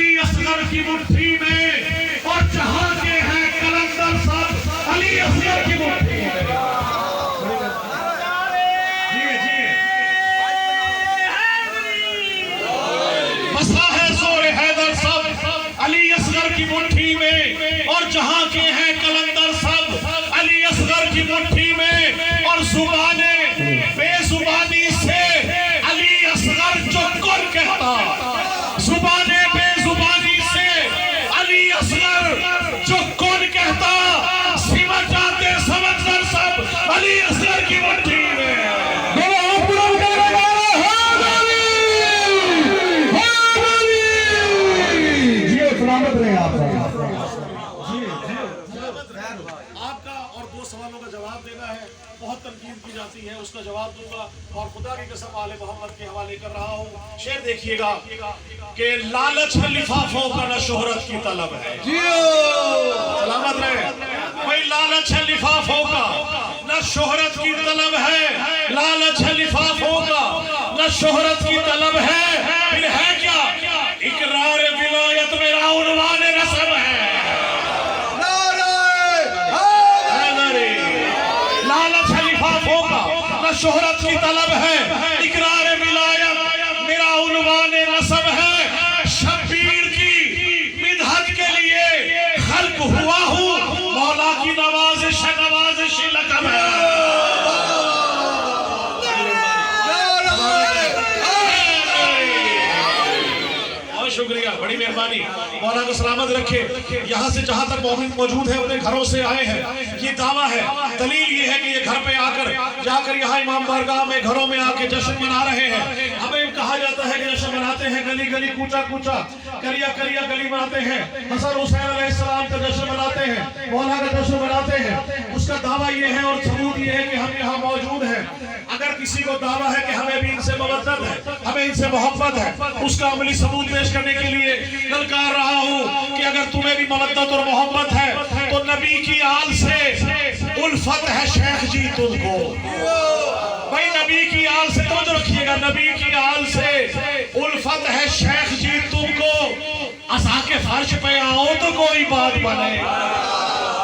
علی اصغر کی مٹھی میں، اور جہاں کے ہیں کلندر سب علی اصغر کی مٹھی میں۔ بسا ہے زور حیدر سب علی اصغر کی مٹھی میں، اور جہاں کے ہیں کلندر سب علی اصغر کی مٹھی میں، اور زبانیں بے زبانی سے علی اصغر جو کن کہتا، زبانیں بے زبانی سے علی اصغر جو کن کہتا، سمجھ جاتے سمندر سب علی اصغر کی مٹھی میں۔ آپ کا اور دو سوالوں کا جواب دینا ہے، بہت تنقید کی جاتی ہے، اس کا جواب دوں گا، اور خدا کی قسم آل محمد کے حوالے کر رہا ہوں۔ شعر دیکھیے گا کہ لالچ ہے لفافوں کا نہ شہرت کی طلب ہے، سلامت رہے بھائی، لالچ ہے لفافوں کا نہ شہرت کی طلب ہے، لالچ ہے لفافوں کا نہ شہرت کی طلب ہے، پھر ہے کیا اقرار ولایت میرا عنوان نسب ہے۔ لالچ ہے لفافوں کا نہ شہرت کی طلب ہے، اقرار ولایت میرا عنوان نسب ہے، شبیر کی مدحت کے لیے خلق ہوا ہوں، مولا کی نوازش لقب ہے۔ شکریہ، بڑی مہربانی، مولا کو سلامت رکھے۔ یہاں سے جہاں تک موجود ہے اپنے گھروں سے آئے ہیں، یہ دعویٰ ہے، دلیل یہ ہے کہ یہ گھر پہ جا کر یہاں امام بارگاہ میں گھروں میں آ کے جشن منا رہے ہیں۔ ہمیں کہا جاتا ہے کہ جشن مناتے ہیں، گلی گلی کوچا کوچا کریا کریا گلی مناتے ہیں، حسن حسین علیہ السلام کا جشن مناتے ہیں، مولا کا جشن مناتے ہیں۔ اس کا دعویٰ یہ ہے اور ثبوت یہ ہے کہ ہم یہاں موجود ہیں۔ اگر کسی کو دعویٰ ہے کہ ہمیں بھی ان سے مودت ہے، ہمیں ان سے محبت ہے، اس کا عملی ثبوت پیش کرنے کے لیے کل کہہ رہا ہوں کہ اگر تمہیں بھی مودت اور محبت ہے تو نبی کی آل سے الفت ہے شیخ جی تم کو، بھائی نبی کی آل سے توجہ رکھیے گا، نبی کی آل سے الفت ہے شیخ جی تم کو، عصا کے فرش پہ آؤ تو کوئی بات بنے۔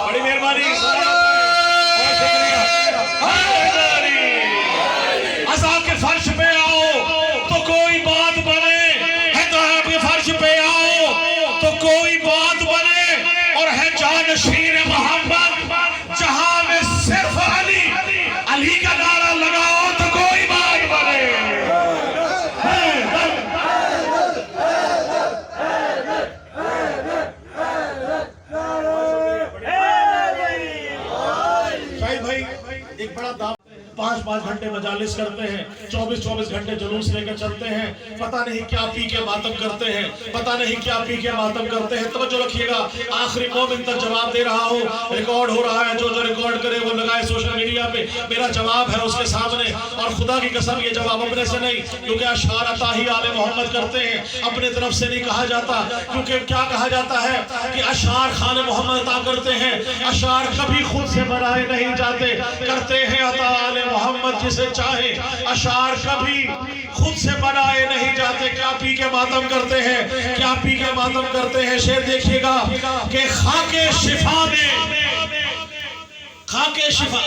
بڑی مہربانی، عصا کے فرش پہ آؤ تو کوئی بات بنے، پہ آؤ تو کوئی بات بنے، اور ہے جانشین محمد جہاں میں صرف علی، علی کا نعرہ لگاؤ تو کوئی بات بنے۔ شاہد بھائی ایک بڑا دعویٰ، 5 گھنٹے مجالس کرتے ہیں، 24 گھنٹے جلوس لے کر چلتے ہیں، پتہ نہیں کیا پی کے ماتم کرتے ہیں، پتہ نہیں کیا پی کے ماتم کرتے ہیں۔ توجہ رکھیے گا، آخری مومن تک جواب دے رہا ہوں، ریکارڈ ہو رہا ہے، جو ریکارڈ کرے وہ لگائے سوشل میڈیا پہ، میرا جواب ہے اس کے سامنے، اور خدا کی قسم یہ جواب اپنے سے نہیں، کیونکہ اشعار عطا ہی آل محمد کرتے ہیں، اپنے طرف سے نہیں کہا جاتا، کیونکہ کیا کہا جاتا ہے کہ اشعار خان محمد عطا کرتے ہیں، اشعار کبھی خود سے بنائے نہیں جاتے، کرتے ہیں عطا آل محمد جسے چاہے، اشعار کبھی خود سے بنائے نہیں جاتے۔ کیا پی کے ماتم کرتے ہیں، کیا پی کے ماتم کرتے ہیں۔ شعر دیکھیے گا کہ خاک شفا میں، خاک شفا،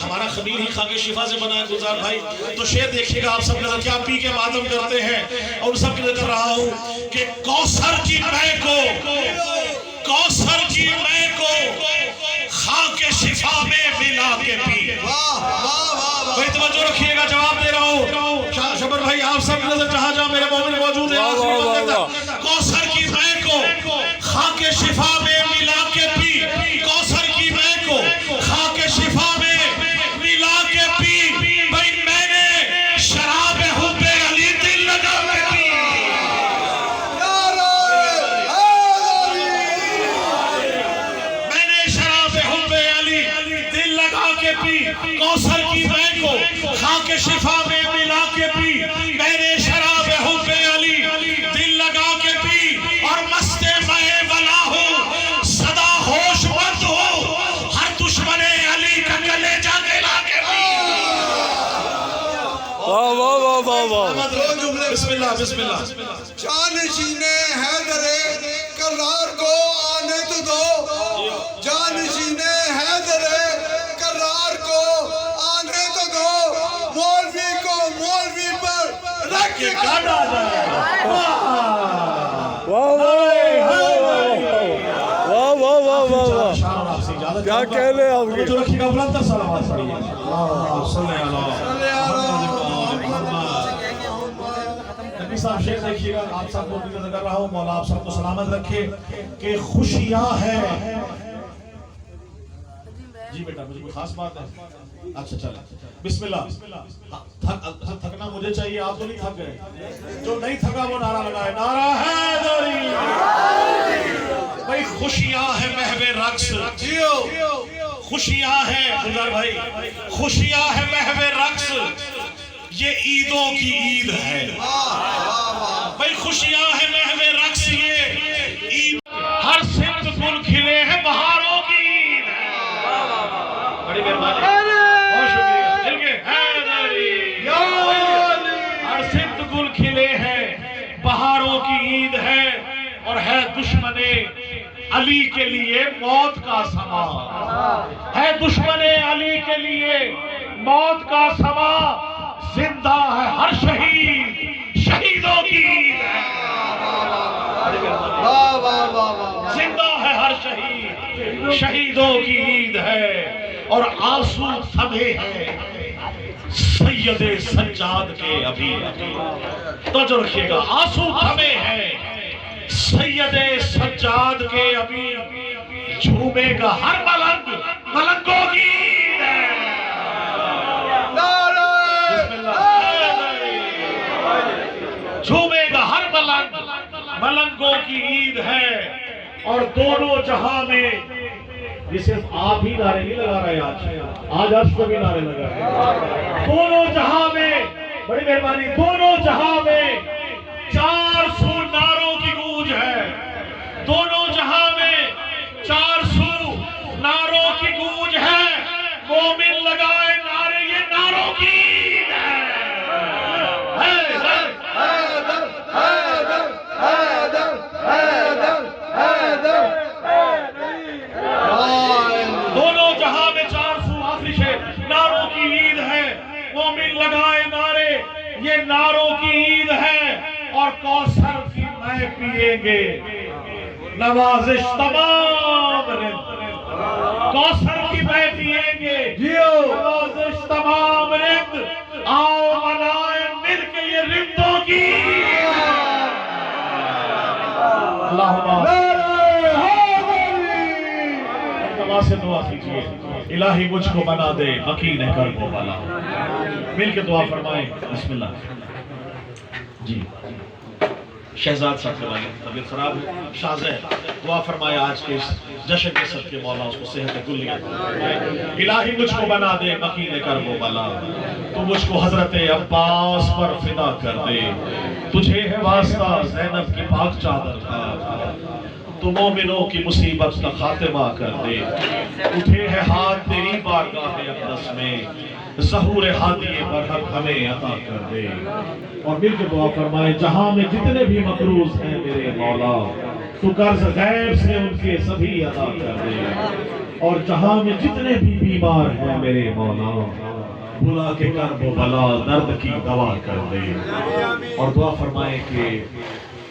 ہمارا خلیل ہی خاک شفا سے بنا ہے گلزار بھائی، تو شعر دیکھیے گا آپ سب نظر، کیا پی کے ماتم کرتے ہیں، اور سب کے کر رہا ہوں کہ کوثر کی میں کو، کوثر کی میں کو خاک شفا میں ملا کے پی۔ بھائی توجہ رکھیے گا، جواب دے رہا ہوں شبر بھائی، آپ سب نظر جہاں جہاں میرے مومن موجود ہیں، کوثر کی میں کو خاک شفا میں ملا کے پی، کوثر کی میں کو خاک شفا میں ملا کے پی، بھائی میں نے شراب حب علی دل لگا کے پی۔ میں نے شراب حب علی دل لگا کے پی، کوثر کی میں کو خاک شفا میں ملا کے پی، میں نے شراب حب علی دل لگا کے پی، اور مست میں بلا ہوں صدا ہوش مند ہو، ہر دشمن علی کا گلے جا کے لا کے پی۔ واہ واہ واہ واہ واہ، بسم اللہ بسم اللہ۔ جانشین حیدر کرار کو آنے تو دو، جانشین حیدر کرار کو آنے تو دو، مولوی کو مولوی پر رکھ کے کاٹا جائے گا۔ کیا کہنے آپ کی؟ جو رکھیے گا بلندر صلوات پڑھیے۔ اللہم صلی علی نبی صاحب شیخ دیکھیے گا، آپ سب کو نظر کر رہا ہوں، مولا آپ سب کو سلامت رکھے کہ خوشیاں ہیں۔ جی بیٹا مجھے کوئی خاص بات ہے؟ اچھا چلیں بسم اللہ۔ تھکنا مجھے چاہیے، آپ تو نہیں تھک گئے؟ جو نہیں تھکا وہ نعرہ لگائے، نعرہ حیدری۔ بھائی خوشیاں ہیں محو رقص، خوشیاں ہیں گلزار بھائی، خوشیاں ہیں محو رقص، یہ عیدوں کی عید ہے۔ بھائی خوشیاں ہیں محو رقص، یہ عید، ہر سمت گل کھلے ہیں بہاروں کی عید ہے۔ بڑی مہربانی، بہت شکریہ، دل کے حیدری، ہر سمت گل کھلے ہیں بہاروں کی عید ہے، اور ہے دشمن علی کے لیے موت کا سما، ہے دشمن علی کے لیے موت کا سما، زندہ ہے ہر شہید، شہیدوں کی عید ہے۔ زندہ ہے ہر شہید، شہیدوں کی عید ہے، اور آنسو تھمے ہیں سید سجاد کے ابھی۔ توجہ رکھیے گا، آنسو تھمے ہیں سید سجاد کے ابھی، جھومے گا ہر ملنگ، ملنگوں کی عید ہے۔ بسم اللہ، جھومے گا ہر ملنگ، ملنگوں کی عید ہے، اور دونوں جہاں میں، یہ صرف آپ ہی نعرے نہیں لگا رہے آج عرش کو بھی نعرے لگا رہے، دونوں جہاں میں، بڑی مہربانی، دونوں جہاں میں 400 نعروں کی گونج ہے، دونوں جہاں میں 400 نعروں کی گونج ہے، مومن لگائے نعرے، یہ نعروں کی عید ہے۔ حیدر حیدر حیدر حیدر حیدر حیدر، دونوں جہاں میں 400 آخری شعر، نعروں کی عید ہے، مومن لگائے نعرے، یہ نعروں کی عید ہے، اور کوثر کی مے پیئیں گے، نوازش تمام رند، کوثر کی مے پیئیں گے، نوازش تمام رند، آؤ منائیں مل کے یہ رندوں کی۔ اللہم اللہ سے دعا کیجئے، الہی مجھ کو بنا دے مکین کرب و بلا۔ مل کے دعا فرمائیں، بسم اللہ۔ جی شہزاد صاحب کے والد طبیعت خراب ہے، شاہزہ دعا فرمائے آج کے اس جشن کے صدقے مولا اس کو صحت کلی الہی مجھ کو بنا دے مکین کرب و بلا، تو مجھ کو حضرت عباس پر فدا کر دے، تجھے ہے واسطہ زینب کی پاک چادر کا، تو مومنوں کی مصیبت کا خاتمہ کر دے، اٹھے ہے ہاتھ تیری بارگاہ اقدس میں، ظہور ہادی برحق ہمیں عطا کر دے، اور مل کے دعا فرمائے جہاں میں جتنے بھی مقروض ہیں میرے مولا، تو قرض غیب سے ان کے سبھی ادا کر دے، اور جہاں میں جتنے بھی بیمار ہیں میرے مولا، بلا کے کرب و بلا درد کی دوا کر دے، اور دعا فرمائے کہ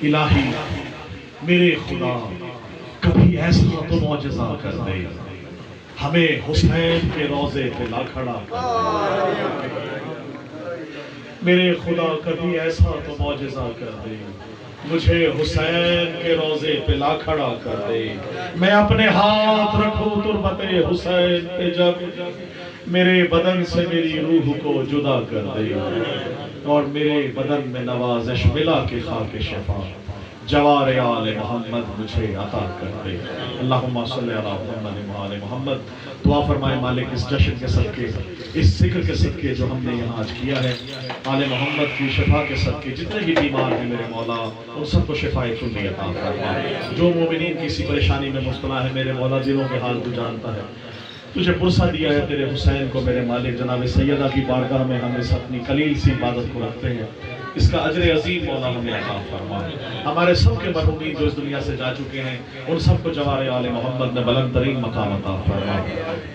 الہی میرے خدا کبھی ایسا تو معجزہ کر دے، ہمیں حسین کے روضے پہ لا کھڑا کر دے، میرے خدا کبھی ایسا تو معجزہ کر دے، مجھے حسین کے روضے پہ لا کھڑا کر دے، میں اپنے ہاتھ رکھوں تربت حسین پہ جب میرے بدن سے میری روح کو جدا کر دے، اور میرے بدن میں نوازش ملا کے خاک شفا، جوار آل محمد مجھے عطا کر دے۔ اللہم صلی علی محمد و آل محمد۔ دعا فرمائے مالک اس جشن کے صدقے، اس ذکر کے صدقے جو ہم نے یہاں آج کیا ہے، آل محمد کی شفا کے صدقے، جتنے بھی بیمار ہیں میرے مولا ان سب کو شفاء کلی عطا فرما، جو مومنین کسی پریشانی میں مبتلا ہے میرے مولا دلوں کے حال تو جانتا ہے، تجھے پرسہ دیا ہے تیرے حسین کو میرے مالک، جناب سیدہ کی بارگاہ میں ہم اس اپنی قلیل سی عبادت کو رکھتے ہیں، اس کا اجر عظیم مولا ہمیں عطا فرما. ہمارے سب کے مرحومین جو اس دنیا سے جا چکے ہیں ان سب کو جوار آل محمد میں بلند ترین مقام عطا فرما.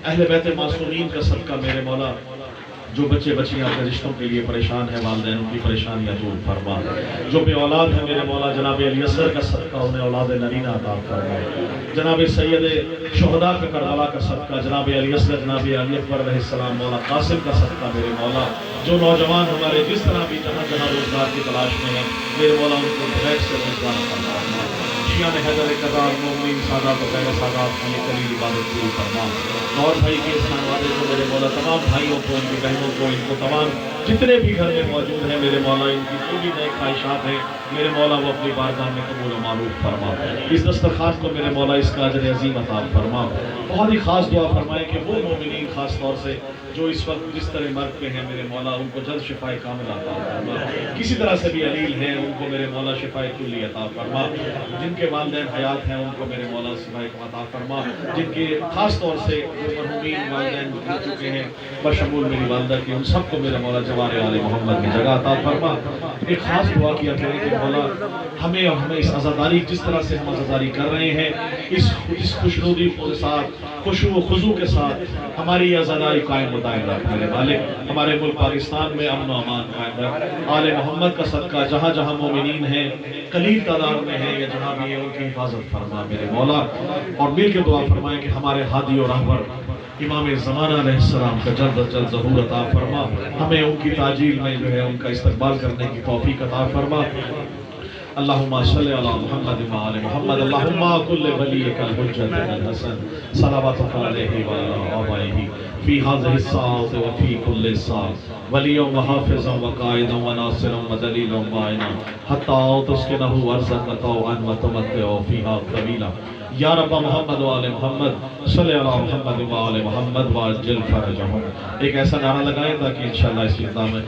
اہل بیت معصومین کا صدقہ میرے مولا جو بچے بچیاں اپنے رشتوں کے لیے پریشان ہیں والدین ان کی پریشانیاں دور فرما. جو بے اولاد ہیں میرے مولا جناب علی اصغر کا صدقہ انہیں اولاد نرینہ عطا فرما. جناب سید شہداء کا کربلا کا صدقہ جناب علی اصغر جناب علی اکبر علیہ السلام مولا قاسم کا صدقہ میرے مولا جو نوجوان ہمارے جس طرح بھی جہاں جہاں روزگار کی تلاش میں ہیں میرے مولا ان کو بغیر سے روزگار عطا فرما. شیعان حیدر کرار مومنین سادات و غیر سادات کی قلیل عبادت پوری فرما. اور بھائی کے اسلام والے کو میرے مولا تمام بھائیوں کو ان کی بہنوں کو ان کو تمام جتنے بھی گھر میں موجود ہیں میرے مولا ان کی جو بھی نئے خواہشات ہیں میرے مولا وہ اپنی بارگاہ میں قبول و معروف فرما. اس دسترخوان کو میرے مولا اس کا اجر عظیم عطا فرما. بہت ہی خاص دعا فرمائے کہ وہ مومنین خاص طور سے جو اس وقت جس طرح مرگ پہ ہیں میرے مولا ان کو جلد شفاء کامل عطا فرما. کسی طرح سے بھی علیل ہیں ان کو میرے مولا شفاء کلی عطا فرما. جن کے والدین حیات ہیں ان کو میرے مولا شفاء عطا فرما. جن کے خاص طور سے مرحومین والدین ہو چکے ہیں بشمول میری والدہ کی ان سب کو میرے مولا جوار آل محمد کی جگہ عطا فرما. ایک خاص دعا کیا کریں کہ مولا ہمیں اور ہمیں اس عزاداری جس طرح سے ہم عزاداری کر رہے ہیں اس خوشنودی کے ساتھ خشوع و خضوع کے ساتھ ہماری یہ عزاداری قائم و دائم رکھ میرے مالک. ہمارے ملک پاکستان میں امن و امان قائم رکھ. آل محمد کا صدقہ جہاں جہاں مومنین ہیں قلیل تعداد میں ہیں یا جہاں بھی ہیں ان کی حفاظت فرما میرے مولا. اور مل کے دعا فرمائیں کہ ہمارے ہادی اور رہبر امام زمانہ علیہ السلام کا جلد از جلد ظہور عطا فرما. ہمیں ان کی تعجیل میں جو ہے ان کا استقبال کرنے کی توفیق عطا فرما. اللہم صلی علی محمد و آل محمد. اللہم کل ولیک الحجۃ الحسن صلواتک علیہ وعلی آبائہ فی هذه الساعة وفی کل ساعة ولیا و حافظا و قائدا و ناصرا و دلیلا و معینا حتی تسکنہ ارضک طوعا و تمتع فیہا طویلا. یا رب محمد و آل محمد صلی علی محمد و آل محمد وعجل فرجہم. ایک ایسا نعرہ لگائیں تاکہ انشاءاللہ اس کی اقدام میں